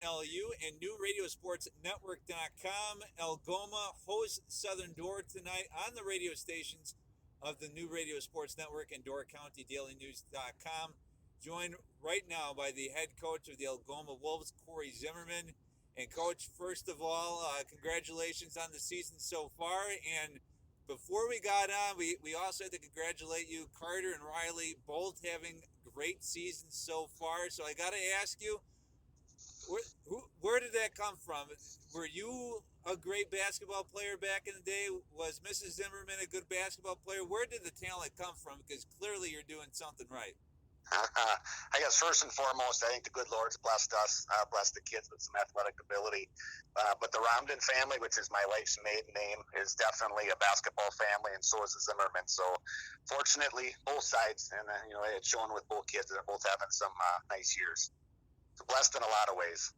LU and NewRadioSportsNetwork.com. Algoma hosts Southern Door tonight on the radio stations of the New Radio Sports Network and Door County Daily News.com. Joined right now by the head coach of the Algoma Wolves, Corie Zimmerman. And, Coach, first of all, congratulations on the season so far. And before we got on, we also had to congratulate you, Carter and Riley, both having great seasons so far. So I got to ask you, where did that come from? Were you a great basketball player back in the day? Was Mrs. Zimmerman a good basketball player? Where did the talent come from? Because clearly you're doing something right. I guess first and foremost, I think the good Lord's blessed us, blessed the kids with some athletic ability. But the Romden family, which is my wife's maiden name, is definitely a basketball family, and so is the Zimmerman. So, fortunately, both sides, and it's shown with both kids. They're both having some nice years. So blessed in a lot of ways.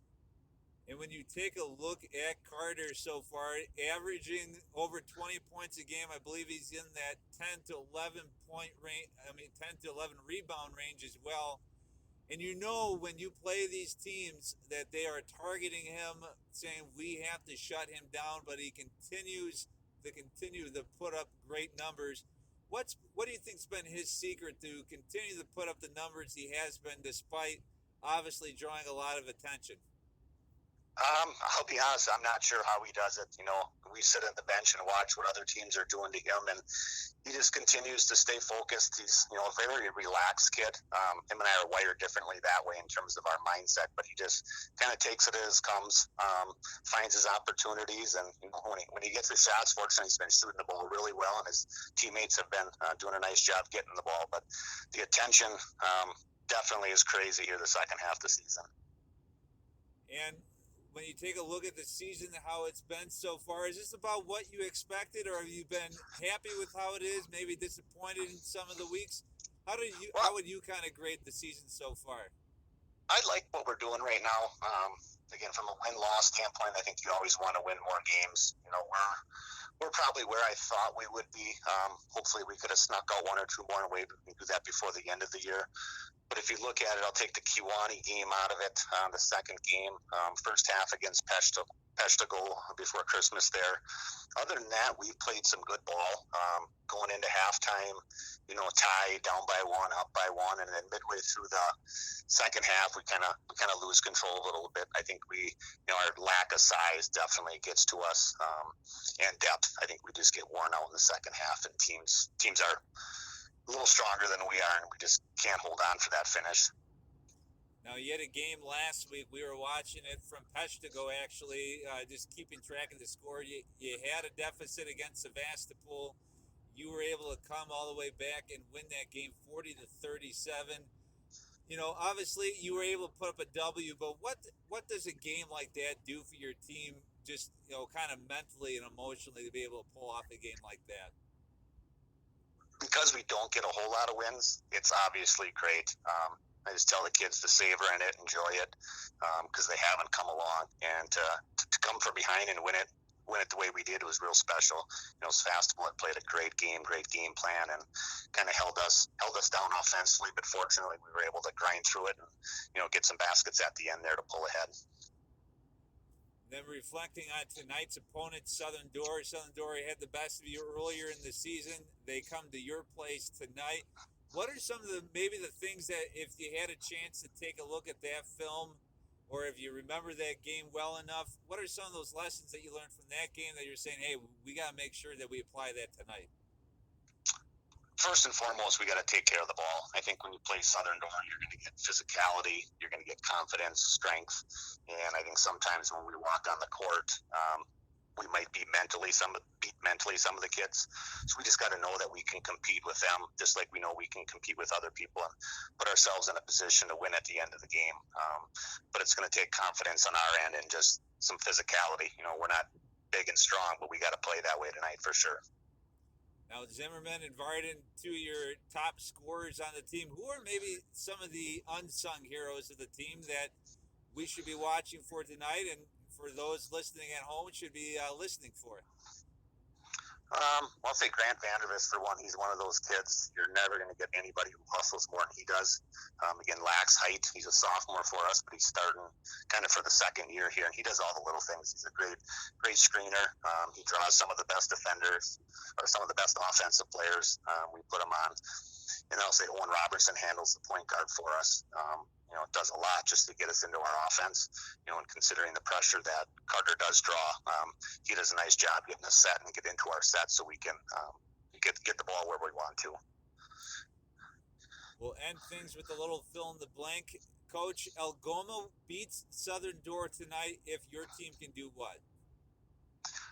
And when you take a look at Carter so far, averaging over 20 points a game, I believe he's in that 10 to 11 point range. 10 to 11 rebound range as well. And when you play these teams that they are targeting him, saying we have to shut him down, but he continues to put up great numbers. What do you think's been his secret to continue to put up the numbers he has been, despite obviously drawing a lot of attention? I'll be honest, I'm not sure how he does it. We sit at the bench and watch what other teams are doing to him, and he just continues to stay focused. He's, a very relaxed kid. Him and I are wired differently that way in terms of our mindset, but he just kind of takes it as comes, finds his opportunities, and when he gets his shots, fortunately, he's been shooting the ball really well, and his teammates have been doing a nice job getting the ball. But the attention definitely is crazy here the second half of the season. And when you take a look at the season, how it's been so far, is this about what you expected, or have you been happy with how it is? Maybe disappointed in some of the weeks. How would you kind of grade the season so far? I like what we're doing right now. Again, from a win-loss standpoint, I think you always want to win more games. We're probably where I thought we would be. Hopefully, we could have snuck out one or two more away, but we can do that before the end of the year. But if you look at it, I'll take the Kiwani game out of it. The second game, first half against Peshtigo before Christmas there. Other than that, we played some good ball. Going into halftime, tie down by one, up by one, and then midway through the second half, we kind of lose control a little bit. I think our lack of size definitely gets to us, and depth. I think we just get worn out in the second half, and teams are a little stronger than we are, and we just can't hold on for that finish. Now, you had a game last week. We were watching it from Peshtigo, actually, just keeping track of the score. You had a deficit against Sevastopol. You were able to come all the way back and win that game 40-37. Obviously, you were able to put up a W, but what does a game like that do for your team, just, kind of mentally and emotionally, to be able to pull off a game like that? Because we don't get a whole lot of wins, it's obviously great. I just tell the kids to savor in it, enjoy it, because they haven't come along. And to come from behind and win it the way we did was real special. Sevastopol had played a great game plan, and kind of held us down offensively. But fortunately, we were able to grind through it and get some baskets at the end there to pull ahead. Then reflecting on tonight's opponent, Southern Door. Southern Door had the best of you earlier in the season. They come to your place tonight. What are some of the things that, if you had a chance to take a look at that film, or if you remember that game well enough, what are some of those lessons that you learned from that game that you're saying, hey, we got to make sure that we apply that tonight? First and foremost, we got to take care of the ball. I think when you play Southern Door, you're going to get physicality, you're going to get confidence, strength, and I think sometimes when we walk on the court, we might beat mentally some of the kids. So we just got to know that we can compete with them, just like we know we can compete with other people, and put ourselves in a position to win at the end of the game. But it's going to take confidence on our end and just some physicality. We're not big and strong, but we got to play that way tonight for sure. Now, Zimmerman and Varden, two of your top scorers on the team. Who are maybe some of the unsung heroes of the team that we should be watching for tonight, and for those listening at home should be listening for? I'll say Grant Vandervis for one. He's one of those kids. You're never going to get anybody who hustles more than he does. Again, lacks height. He's a sophomore for us, but he's starting kind of for the second year here, and he does all the little things. He's a great screener. He draws some of the best defenders or some of the best offensive players. We put him on. And I'll say Owen Robertson handles the point guard for us. Does a lot just to get us into our offense. And considering the pressure that Carter does draw, he does a nice job getting us set and get into our set so we can get the ball where we want to. We'll end things with a little fill in the blank. Coach, Algoma beats Southern Door tonight. If your team can do what?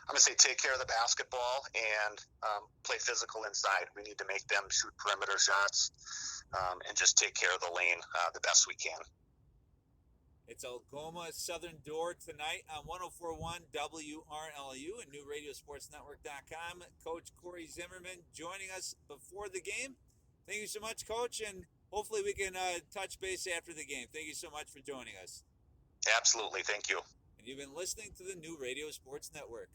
I'm going to say take care of the basketball and play physical inside. We need to make them shoot perimeter shots and just take care of the lane the best we can. It's Algoma Southern Door tonight on 104.1 WRLU and NewRadioSportsNetwork.com. Coach Corie Zimmerman joining us before the game. Thank you so much, Coach, and hopefully we can touch base after the game. Thank you so much for joining us. Absolutely. Thank you. And you've been listening to the New Radio Sports Network.